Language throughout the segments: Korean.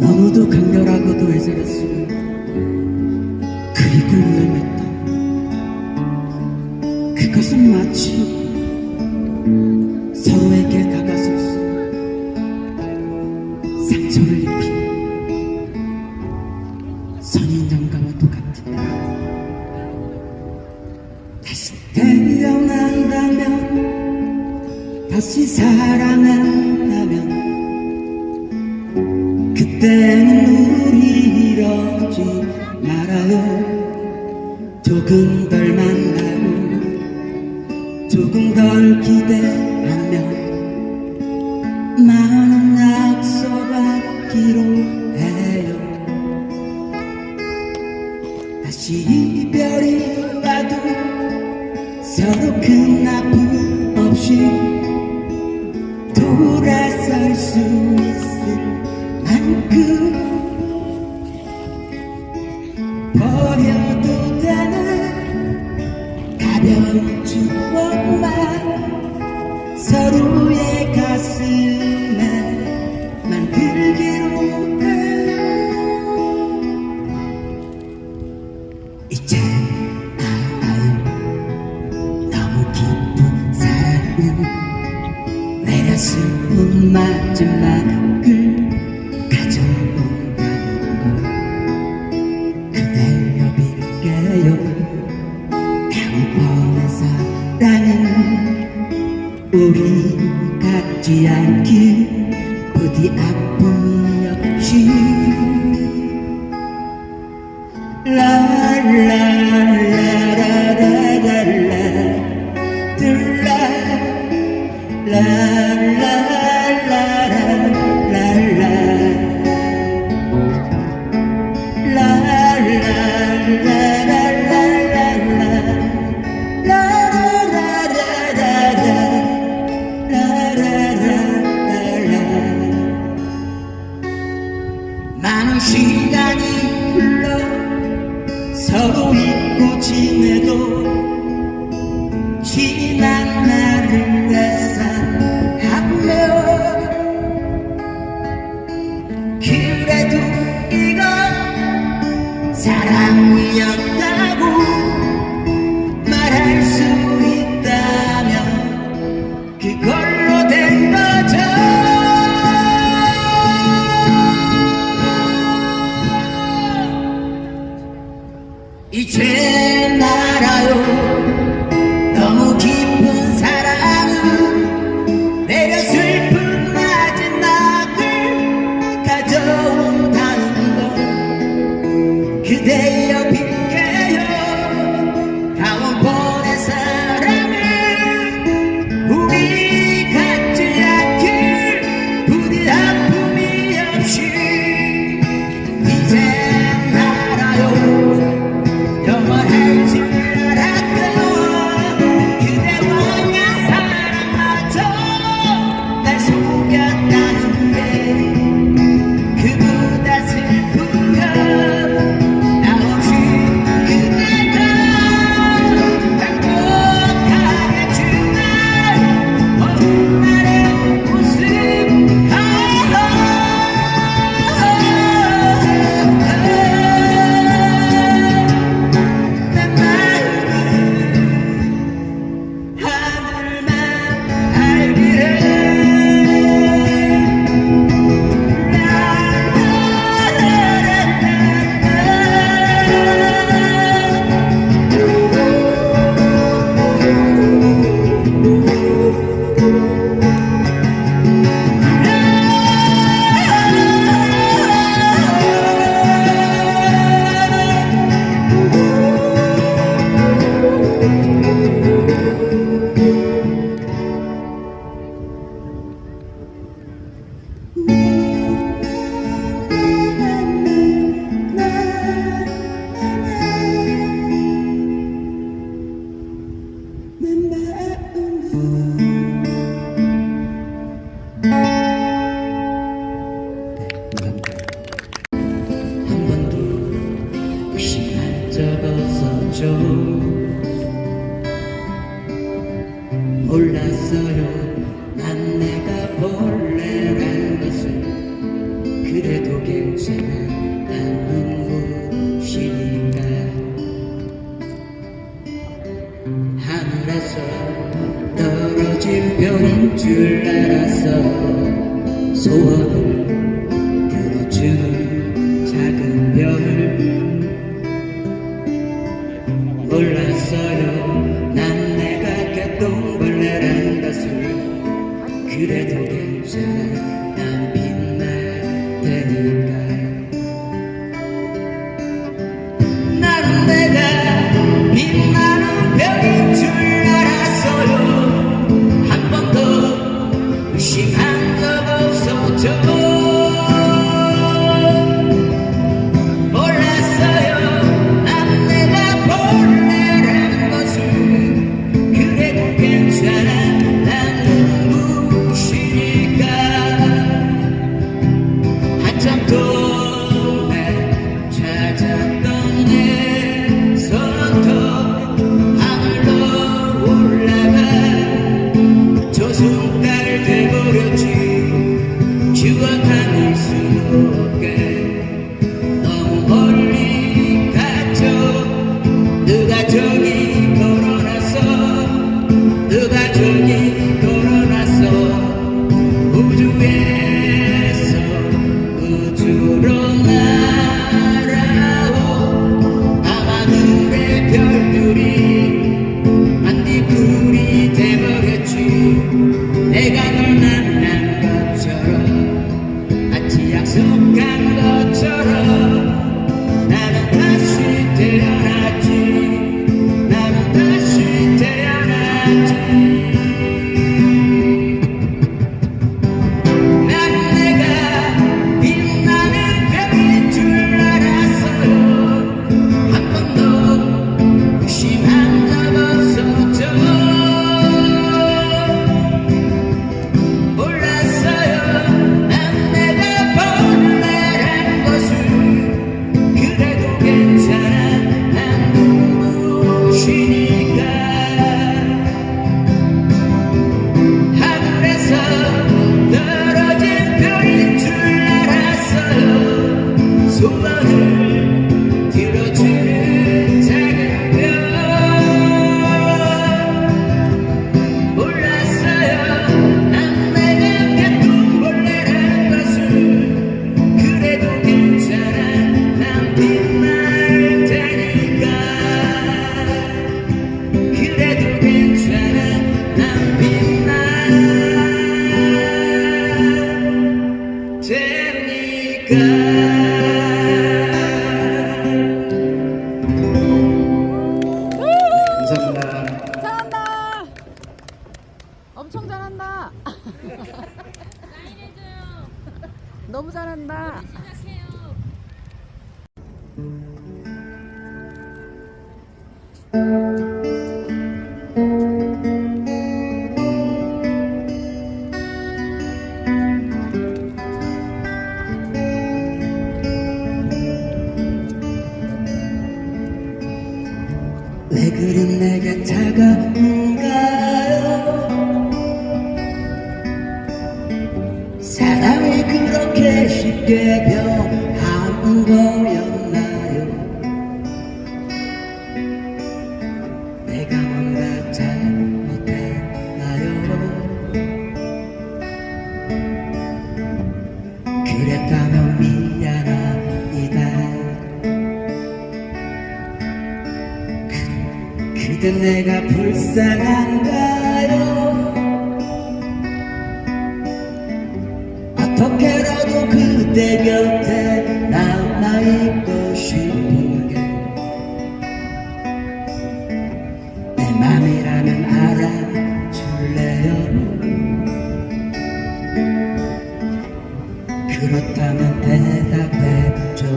너무도 강렬하고도 애절했으며 그리고 위험했다. 그것은 마치 서로에게 다가서서 상처를 입힌 선인장가와 똑같은. 다시 태어난다면, 다시 사랑한다면, 그때는 우리 이러지 말아요. 조금 덜 만나고 조금 덜 기대하며 많은 약속하기로 해요. 다시 이별이 와도 서로 큰 아픔 없이 돌아설 수 있을 만큼 버려도 되는 가벼운 추억만 서로의 가슴에 만들기로 해요. 이제 알아요. 너무 깊은 사랑은 내가 슬픈 마지막을 가져온다는 걸 그대여 빌게요. 다음번의 사랑은 우리 같지 않길 부디 아픔이 없이. 라라라라라라 들라 라라라라라라 많은 시간이 흘러 서로 잊고 지내도 지난 날을 회상하며 그래도 이건 사랑이었다고 말할 수 있다면 그걸로 된 거죠. 이제 알아요. 너무 깊은 사랑은 내려 슬픈 마지막을 가져온다는 걸 그대여 빌게요. 다음번의 사랑은 우리 같지 않길 부디 아픔이 없이. 이제 알아요. 영원할 줄 알았던 그대와 나 사랑마저 날 속였다는데 그보다 슬픈 건 나 없이 그대가 행복하게 주는 먼 날의 모습. 한 번도 의심할 적 없었죠. 몰랐어요. 난 내가 본래란 것을. 그래도 괜찮아 난 눈부시니까 하늘에서 떨어진 별인 줄 알았어 소원을 들어주는 작은 별 몰랐어요 난 내가 개똥벌레란 것을 그래도 괜찮아 난 빛날 테니까 나는 내가 빛나는 별인 줄 알았어요 한 번도 의심한 적 없었죠 몰랐어요 난 내가 벌레란 것을 그래도 괜찮아 난 눈부시니까 한참 동안 찾았던 내 손톱 하늘로 올라가 저 손가락 돼버렸지 추억하는 수록에 너무 멀리 갔죠 누가 저기 걸어놨어 누가 저기 걸어놨어 우주에서 우주로 날아온 밤하늘의 별들이 반딧불이 돼버렸지 내가 널 만난 것처럼 마치 약속한 것처럼 나는 다시 태어났지 나는 다시 태어났지 난 내가 빛나는 별인 줄 알았어요 한 번도 의심한 적 없었죠 몰랐어요 난 내가 벌레란 것을 그래도 괜찮아 난 눈부시니까 하늘에서 떨어진 별인 줄 알았어요 소원을 들어주는 작은 별 몰랐어요 난 내가 개똥벌레란 것을 그래도 괜찮아 난 빛날 테니까 그래도 괜찮아 난 빛날 감사합니다. 잘한다. 엄청 잘한다. 너무 잘한다. 왜 그린 내가 차가운가요 사랑이 그렇게 쉽게 변하는 거였나요 내가 뭔가 잘못했나요 그랬다면 미안합니다 그대 내가 불쌍한가요 어떻게라도 그대 곁에 남아있고 싶은 게 내 맘이라면 알아줄래요 그렇다면 대답해줘요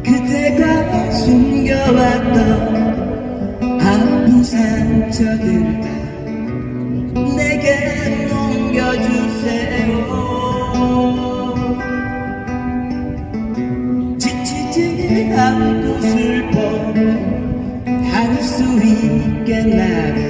그대가 숨겨왔던 아픈 상처들 다 내게 넘겨주세요 지치지 않고 슬퍼 할 수 있게 나를